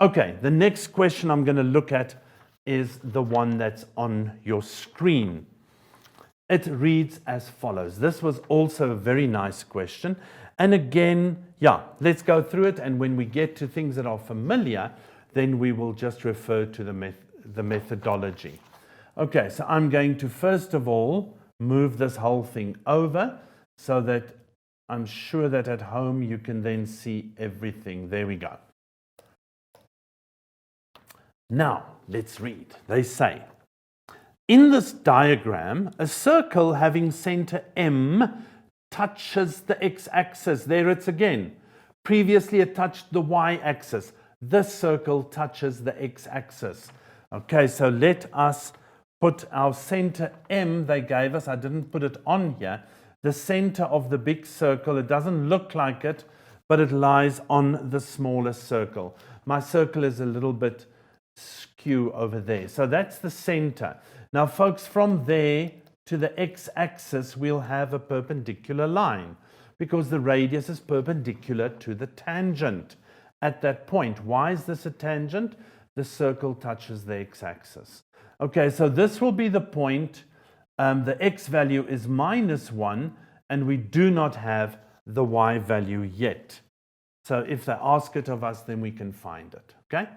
Okay, the next question I'm going to look at is the one that's on your screen. It reads as follows. This was also a very nice question. And again, let's go through it. And when we get to things that are familiar, then we will just refer to the methodology. Okay, so I'm going to first of all move this whole thing over so that I'm sure that at home you can then see everything. There we go. Now, let's read. They say, in this diagram, a circle having center M touches the x-axis. There it's again. Previously, it touched the y-axis. This circle touches the x-axis. Okay, so let us put our center M they gave us. I didn't put it on here. The center of the big circle, it doesn't look like it, but it lies on the smaller circle. My circle is a little bit skew over there. So that's the center. Now, folks, from there to the x-axis, we'll have a perpendicular line because the radius is perpendicular to the tangent at that point. Why is this a tangent? The circle touches the x-axis. Okay, so this will be the point. The x value is -1, and we do not have the y value yet. So if they ask it of us, then we can find it. Okay?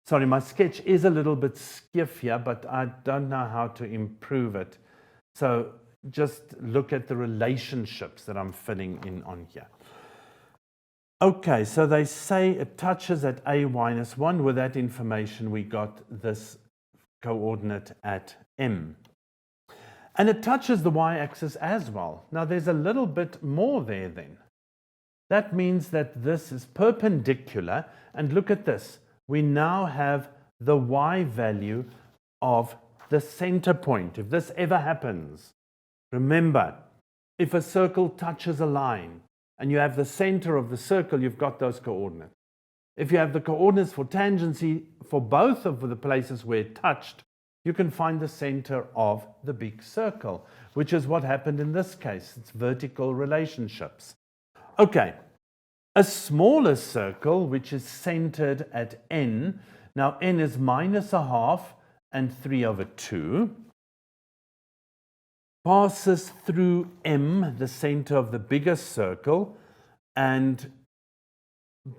Sorry, my sketch is a little bit stiff here, but I don't know how to improve it. So just look at the relationships that I'm filling in on here. Okay, so they say it touches at a-1. With that information, we got this coordinate at M. And it touches the y-axis as well. Now, there's a little bit more there then. That means that this is perpendicular. And look at this. We now have the y value of the center point. If this ever happens, remember, if a circle touches a line and you have the center of the circle, you've got those coordinates. If you have the coordinates for tangency for both of the places where it touched, you can find the center of the big circle, which is what happened in this case. It's vertical relationships. Okay. A smaller circle, which is centered at N. Now, N is -1/2 and 3/2. Passes through M, the center of the bigger circle, and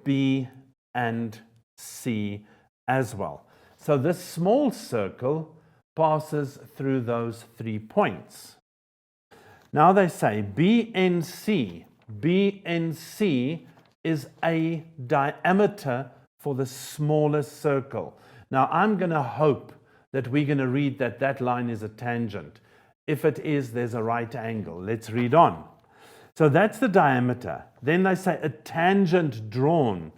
B and C as well. So this small circle passes through those 3 points. Now they say BNC is a diameter for the smaller circle. Now, I'm going to hope that we're going to read that that line is a tangent. If it is, there's a right angle. Let's read on. So that's the diameter. Then they say a tangent drawn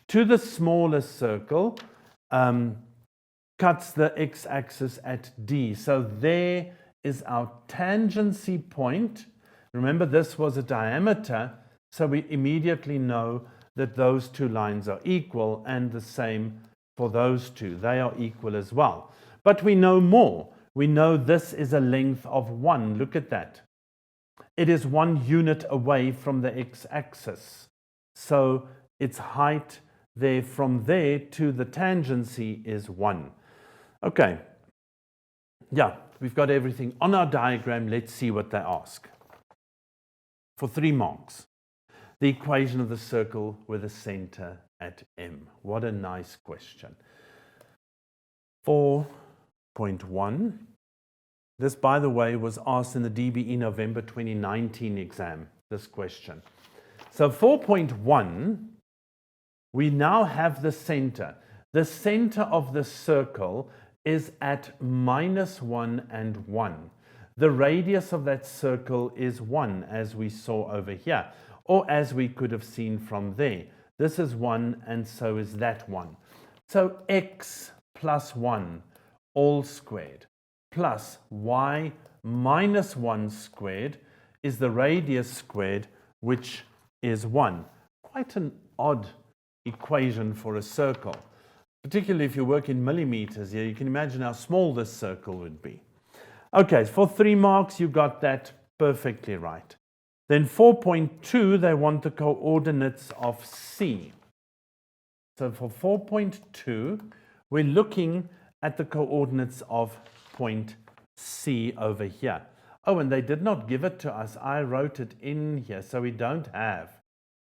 to the smaller circle cuts the x-axis at D. So there is our tangency point. Remember, this was a diameter. So we immediately know that those two lines are equal, and the same for those two. They are equal as well. But we know more. We know this is a length of 1. Look at that. It is 1 unit away from the x-axis. So its height there from there to the tangency is 1. Okay. Yeah, we've got everything on our diagram. Let's see what they ask. For 3 marks. The equation of the circle with a center at M. What a nice question. 4.1. This, by the way, was asked in the DBE November 2019 exam, this question. So 4.1, we now have the center. The center of the circle is at -1 and 1. The radius of that circle is 1, as we saw over here. Or as we could have seen from there. This is 1, and so is that 1. So x plus 1 all squared plus y minus 1 squared is the radius squared, which is 1. Quite an odd equation for a circle. Particularly if you work in millimeters here, you can imagine how small this circle would be. Okay, for 3 marks, you got that perfectly right. Then 4.2, they want the coordinates of C. So for 4.2, we're looking at the coordinates of point C over here. Oh, and they did not give it to us. I wrote it in here, so we don't have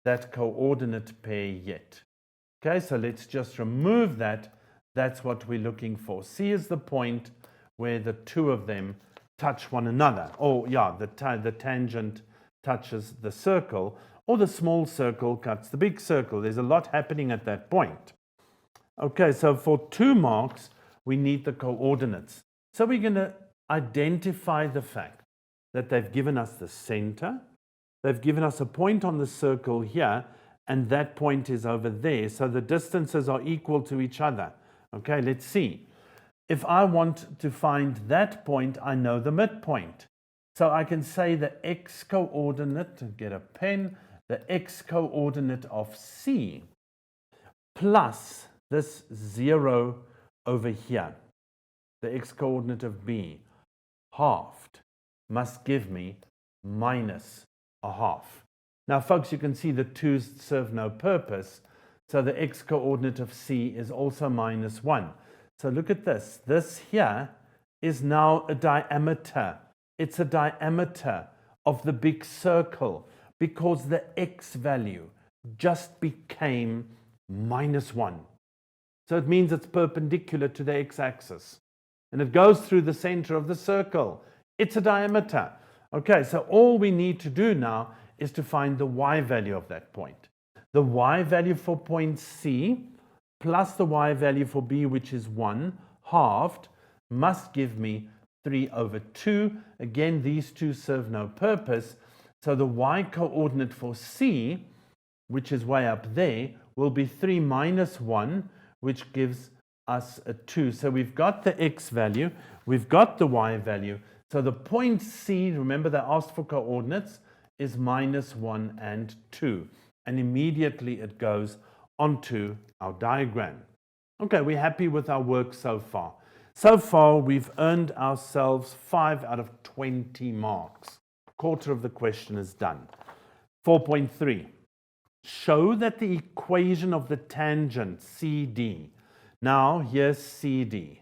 that coordinate pair yet. Okay, so let's just remove that. That's what we're looking for. C is the point where the two of them touch one another. Or, yeah, the tangent touches the circle, or the small circle cuts the big circle. There's a lot happening at that point. Okay, so for 2 marks, we need the coordinates. So we're going to identify the fact that they've given us the center, they've given us a point on the circle here, and that point is over there. So the distances are equal to each other. Okay, let's see. If I want to find that point, I know the midpoint. So I can say the x-coordinate, get a pen, the x-coordinate of C plus this 0 over here, the x-coordinate of B, halved, must give me minus a half. Now, folks, you can see the 2's serve no purpose, so the x-coordinate of C is also minus 1. So look at this. This here is now a diameter. It's a diameter of the big circle because the x value just became minus 1. So it means it's perpendicular to the x-axis. And it goes through the center of the circle. It's a diameter. Okay, so all we need to do now is to find the y value of that point. The y value for point C plus the y value for B, which is 1, halved, must give me 3 over 2. Again, these two serve no purpose. So the y coordinate for C, which is way up there, will be 3 minus 1, which gives us a 2. So we've got the x value, we've got the y value. So the point C, remember they asked for coordinates, is minus 1 and 2. And immediately it goes onto our diagram. Okay, we're happy with our work so far. So far, we've earned ourselves 5 out of 20 marks. Quarter of the question is done. 4.3. Show that the equation of the tangent CD. Now, here's CD.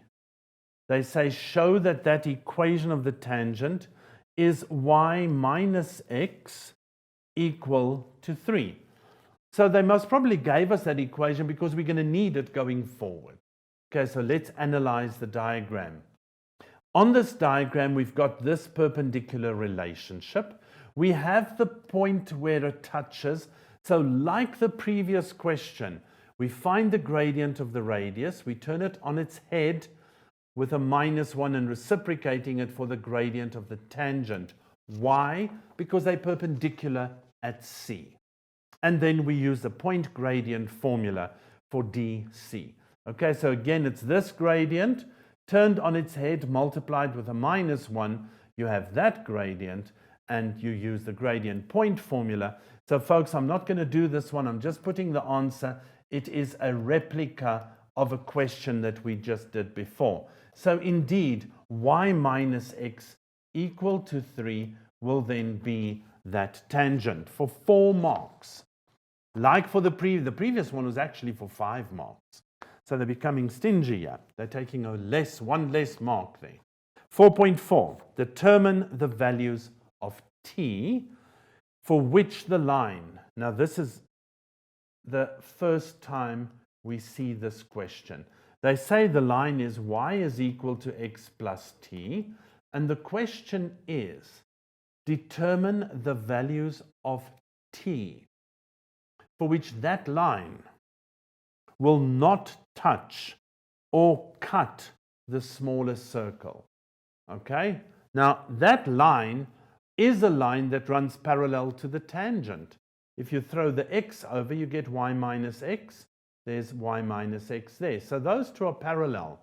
They say show that that equation of the tangent is y minus x equal to 3. So they most probably gave us that equation because we're going to need it going forward. Okay, so let's analyze the diagram. On this diagram, we've got this perpendicular relationship. We have the point where it touches. So like the previous question, we find the gradient of the radius. We turn it on its head with a minus 1 and reciprocating it for the gradient of the tangent. Why? Because they're perpendicular at C. And then we use the point gradient formula for DC. Okay, so again, it's this gradient turned on its head, multiplied with a minus 1. You have that gradient, and you use the gradient point formula. So folks, I'm not going to do this one. I'm just putting the answer. It is a replica of a question that we just did before. So indeed, y minus x equal to 3 will then be that tangent for 4 marks. Like for the previous one was actually for 5 marks. So they're becoming stingy here. They're taking one less mark there. 4.4. Determine the values of t for which the line. Now this is the first time we see this question. They say the line is y is equal to x plus t. And the question is, determine the values of t for which that line will not touch or cut the smallest circle. Okay? Now, that line is a line that runs parallel to the tangent. If you throw the x over, you get y minus x. There's y minus x there. So those two are parallel.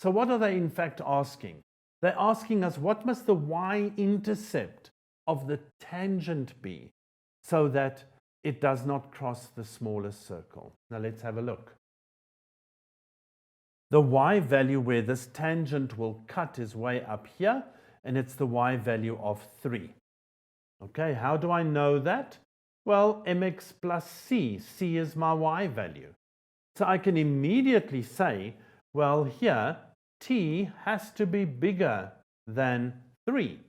So what are they in fact asking? They're asking us, what must the y-intercept of the tangent be so that it does not cross the smallest circle? Now let's have a look. The y value where this tangent will cut is way up here, and it's the y value of 3. Okay, how do I know that? Well, mx plus c. C is my y value. So I can immediately say, well, here, t has to be bigger than 3.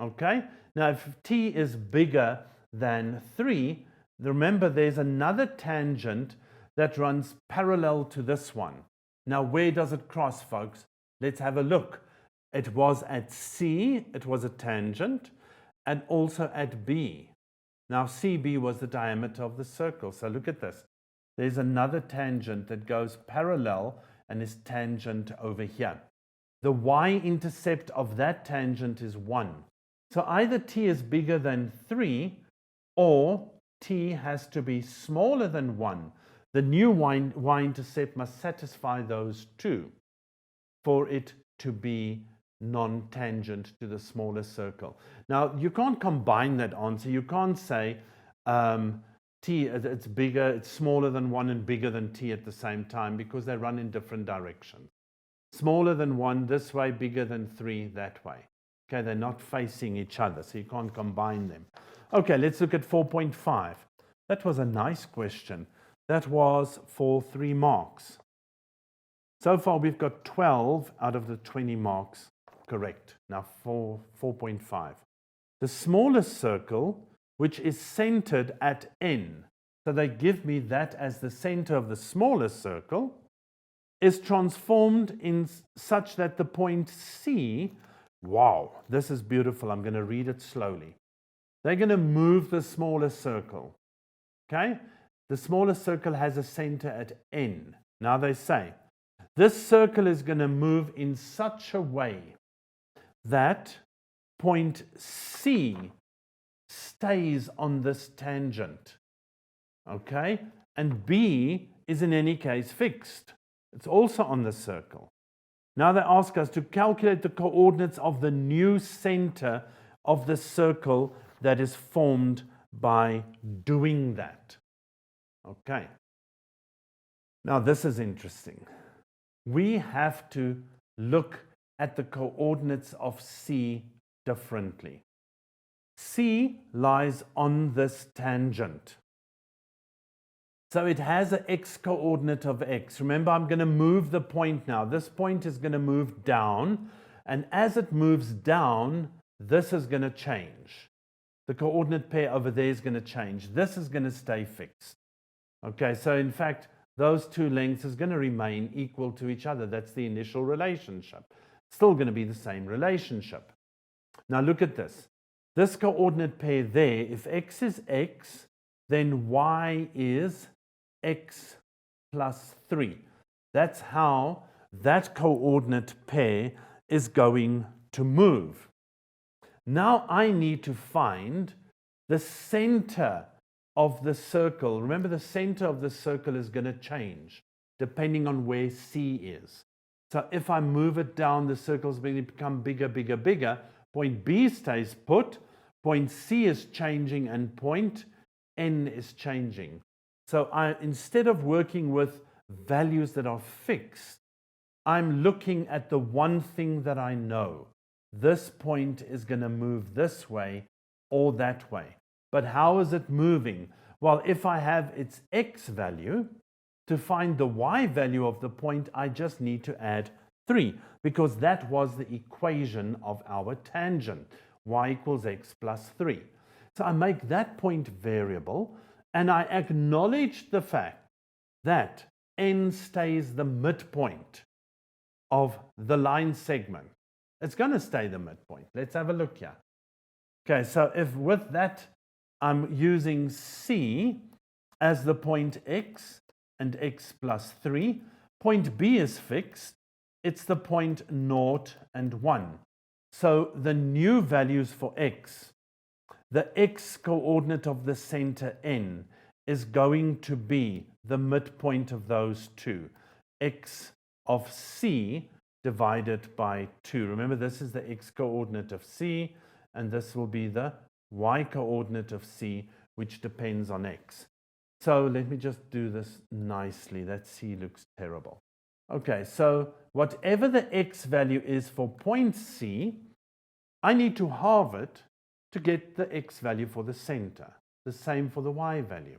Okay? Now, if t is bigger than 3, remember there's another tangent that runs parallel to this one. Now, where does it cross, folks? Let's have a look. It was at C, it was a tangent, and also at B. Now, CB was the diameter of the circle. So look at this. There's another tangent that goes parallel and is tangent over here. The y-intercept of that tangent is 1. So either t is bigger than 3 or t has to be smaller than 1. The new y-intercept must satisfy those two for it to be non-tangent to the smaller circle. Now, you can't combine that answer. You can't say t, it's bigger, it's smaller than 1 and bigger than t at the same time, because they run in different directions. Smaller than 1 this way, bigger than 3 that way. Okay, they're not facing each other, so you can't combine them. Okay, let's look at 4.5. That was a nice question. That was for 3 marks. So far, we've got 12 out of the 20 marks correct. Now, 4.5. The smallest circle, which is centered at N, so they give me that as the center of the smallest circle, is transformed in such that the point C, wow, this is beautiful. I'm going to read it slowly. They're going to move the smaller circle. Okay? The smaller circle has a center at N. Now they say, this circle is going to move in such a way that point C stays on this tangent. Okay? And B is in any case fixed. It's also on the circle. Now they ask us to calculate the coordinates of the new center of the circle that is formed by doing that. Okay. Now this is interesting. We have to look at the coordinates of C differently. C lies on this tangent. So it has an x coordinate of x. Remember, I'm going to move the point now. This point is going to move down, and as it moves down, this is going to change. The coordinate pair over there is going to change. This is going to stay fixed. Okay, so in fact, those two lengths is going to remain equal to each other. That's the initial relationship. Still going to be the same relationship. Now look at this. This coordinate pair there, if x is x, then y is x plus 3. That's how that coordinate pair is going to move. Now I need to find the center of the circle. Remember, the center of the circle is going to change depending on where C is. So if I move it down, the circle is going to become bigger, bigger, bigger. Point B stays put, point C is changing, and point N is changing. So instead of working with values that are fixed, I'm looking at the one thing that I know. This point is going to move this way or that way. But how is it moving? Well, if I have its x value, to find the y value of the point, I just need to add 3, because that was the equation of our tangent, y equals x plus 3. So I make that point variable, and I acknowledge the fact that n stays the midpoint of the line segment. It's going to stay the midpoint. Let's have a look here. Okay, so if with that I'm using C as the point x and x plus 3, point B is fixed. It's the point 0 and 1. So the new values for x, the x coordinate of the center N, is going to be the midpoint of those two, x of C divided by 2. Remember, this is the x coordinate of C, and this will be the y coordinate of C, which depends on x. So let me just do this nicely. That C looks terrible. Okay, so whatever the x value is for point C, I need to halve it to get the x value for the center. The same for the y value.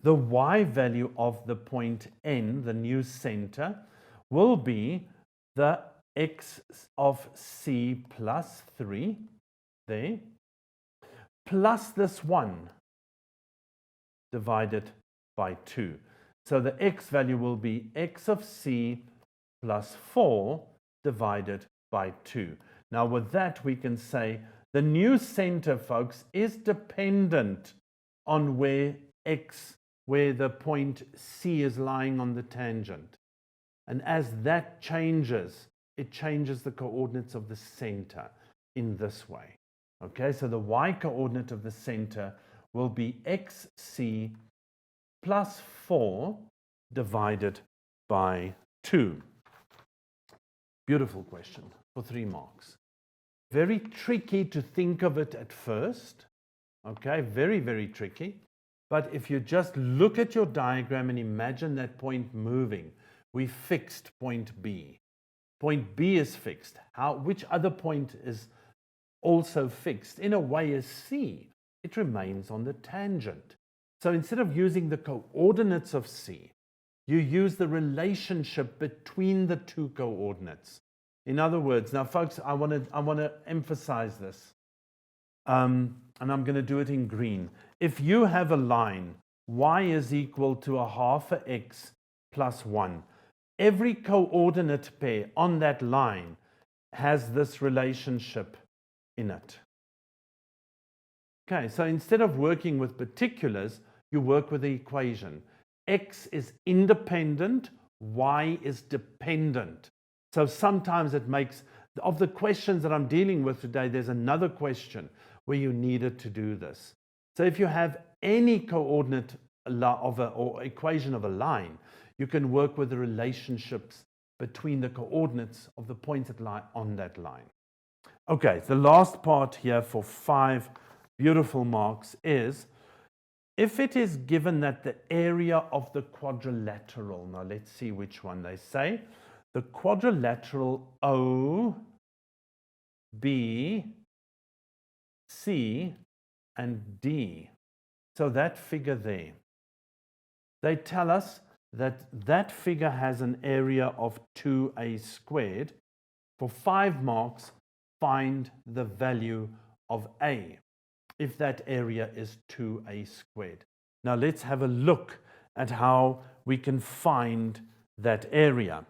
the y value of the point N, the new center, will be the x of c plus 3 there, plus this 1 divided by 2. So the x value will be x of c plus 4 divided by 2. Now with that we can say the new center, folks, is dependent on where the point C is lying on the tangent. And as that changes, it changes the coordinates of the center in this way. Okay, so the y coordinate of the center will be xc plus 4 divided by 2. Beautiful question for 3 marks. Very tricky to think of it at first. Okay, very, very tricky. But if you just look at your diagram and imagine that point moving, we fixed point B. Point B is fixed. Which other point is also fixed? In a way is C. It remains on the tangent. So instead of using the coordinates of C, you use the relationship between the two coordinates. In other words, now folks, I want to emphasize this. And I'm going to do it in green. If you have a line, y is equal to a half of x plus 1. Every coordinate pair on that line has this relationship in it. Okay, so instead of working with particulars, you work with the equation. X is independent, y is dependent. So sometimes it makes, of the questions that I'm dealing with today, there's another question where you needed to do this. So if you have any coordinate or equation of a line, you can work with the relationships between the coordinates of the points that lie on that line. Okay, the last part here for 5 beautiful marks is, if it is given that the area of the quadrilateral, now let's see which one they say, the quadrilateral O, B, C, and D. So that figure there, they tell us that that figure has an area of 2a squared. For 5 marks, find the value of a if that area is 2a squared. Now let's have a look at how we can find that area.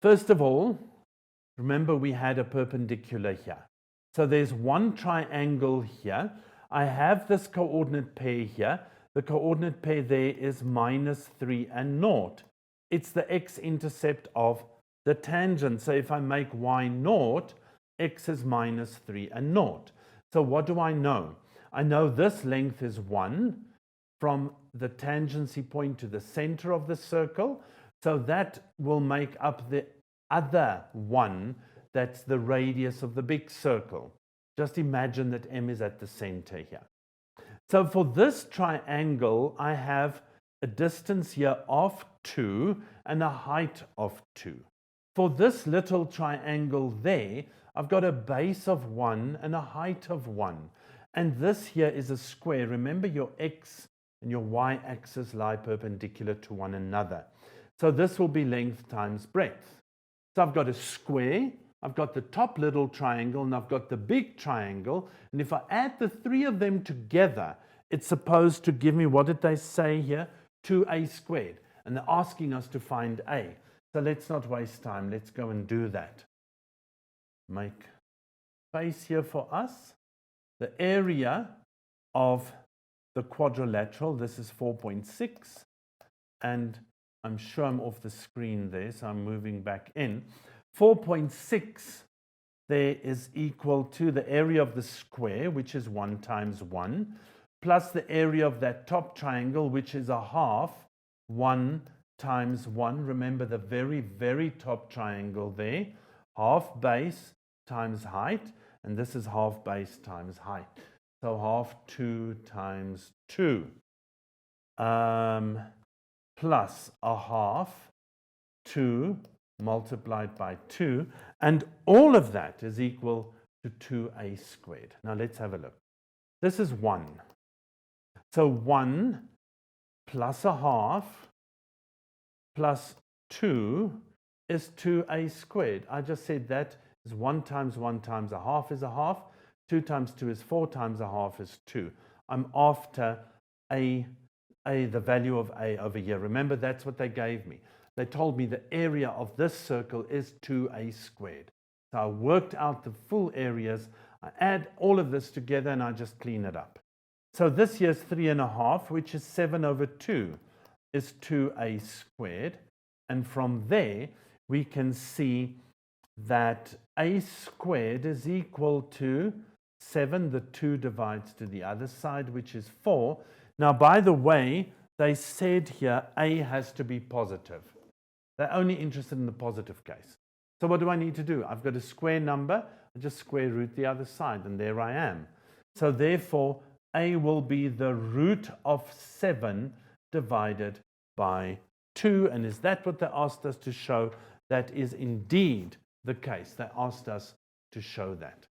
First of all, remember we had a perpendicular here. So there's one triangle here. I have this coordinate pair here. The coordinate pair there is -3 and 0. It's the x-intercept of the tangent. So if I make y 0, x is -3 and 0. So what do I know? I know this length is 1 from the tangency point to the center of the circle. So that will make up the other 1, that's the radius of the big circle. Just imagine that M is at the center here. So for this triangle, I have a distance here of 2 and a height of 2. For this little triangle there, I've got a base of 1 and a height of 1. And this here is a square. Remember, your x and your y-axis lie perpendicular to one another. So this will be length times breadth. So I've got a square, I've got the top little triangle, and I've got the big triangle. And if I add the 3 of them together, it's supposed to give me, what did they say here? 2a squared. And they're asking us to find a. So let's not waste time. Let's go and do that. Make space here for us. The area of the quadrilateral, this is 4.6. And I'm sure I'm off the screen there, so I'm moving back in. 4.6 there is equal to the area of the square, which is 1 times 1, plus the area of that top triangle, which is a half, 1 times 1. Remember the very, very top triangle there, half base times height, and this is half base times height. So half 2 times 2. Plus a half 2 multiplied by 2, and all of that is equal to 2a squared. Now let's have a look. This is 1. So 1 plus a half plus 2 is 2a squared. I just said that is 1 times 1 times a half is a half. 2 times 2 is 4 times a half is 2. I'm after the value of a over here. Remember, that's what they gave me. They told me the area of this circle is 2a squared. So I worked out the full areas. I add all of this together and I just clean it up. So this here is 3.5, which is 7 over 2, is 2a squared. And from there, we can see that a squared is equal to 7. The 2 divides to the other side, which is 4. Now, by the way, they said here a has to be positive. They're only interested in the positive case. So what do I need to do? I've got a square number. I just square root the other side, and there I am. So therefore, a will be the root of 7 divided by 2. And is that what they asked us to show? That is indeed the case. They asked us to show that.